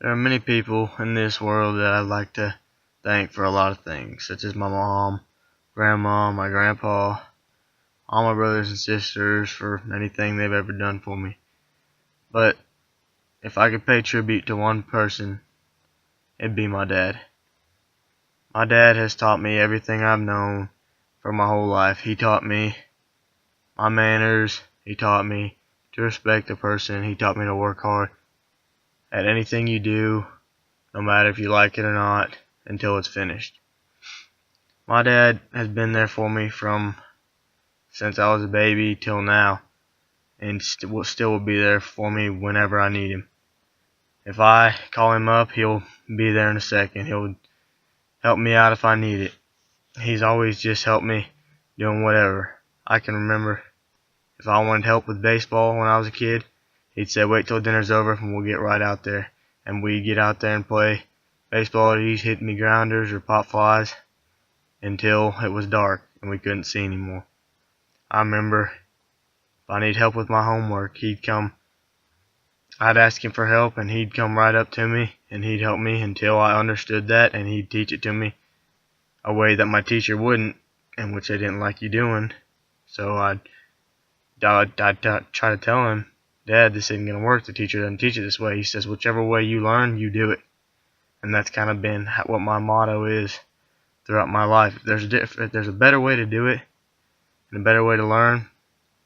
There are many people in this world that I'd like to thank for a lot of things, such as my mom, grandma, my grandpa, all my brothers and sisters for anything they've ever done for me. But if I could pay tribute to one person, it'd be my dad. My dad has taught me everything I've known for my whole life. He taught me my manners. He taught me to respect a person. He taught me to work hard at anything you do, no matter if you like it or not, until it's finished. My dad has been there for me from since I was a baby till now, and still will be there for me whenever I need him. If I call him up, he'll be there in a second. He'll help me out if I need it. He's always just helped me doing whatever. I can remember if I wanted help with baseball when I was a kid, he'd say, wait till dinner's over and we'll get right out there. And we'd get out there and play baseball. He'd hit me grounders or pop flies until it was dark and we couldn't see anymore. I remember if I need help with my homework, I'd ask him for help and he'd come right up to me and he'd help me until I understood that, and he'd teach it to me a way that my teacher wouldn't, and which I didn't like you doing. So I'd try to tell him, Dad, this isn't going to work. The teacher doesn't teach it this way. He says, whichever way you learn, you do it. And that's kind of been what my motto is throughout my life. If there's a better way to do it and a better way to learn,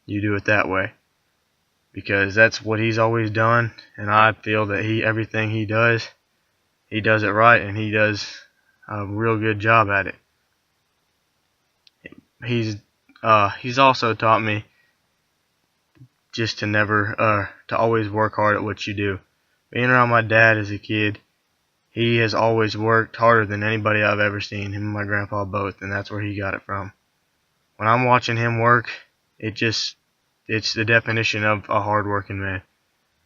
you do it that way. Because that's what he's always done, and I feel that everything he does it right, and he does a real good job at it. He's also taught me just to always work hard at what you do. Being around my dad as a kid, he has always worked harder than anybody I've ever seen, him and my grandpa both, and that's where he got it from. When I'm watching him work, it's the definition of a hard-working man.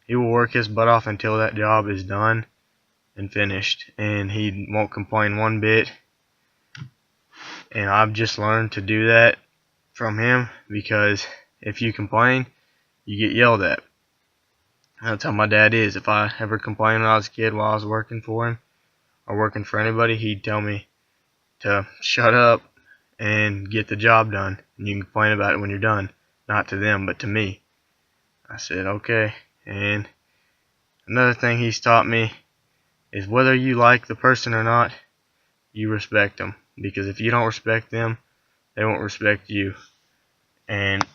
He will work his butt off until that job is done and finished, and he won't complain one bit. And I've just learned to do that from him, because if you complain, you get yelled at. That's how my dad is. If I ever complained when I was a kid while I was working for him or working for anybody, he'd tell me to shut up and get the job done, and you can complain about it when you're done. Not to them, but to me. I said, okay. And another thing he's taught me is whether you like the person or not, you respect them. Because if you don't respect them, they won't respect you. And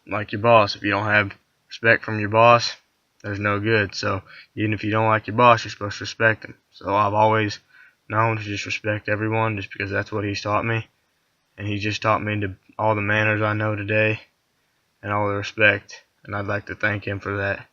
like your boss, if you don't have respect from your boss, there's no good. So even if you don't like your boss, you're supposed to respect him. So I've always known to just respect everyone, just because that's what he's taught me. And he just taught me all the manners I know today and all the respect, and I'd like to thank him for that.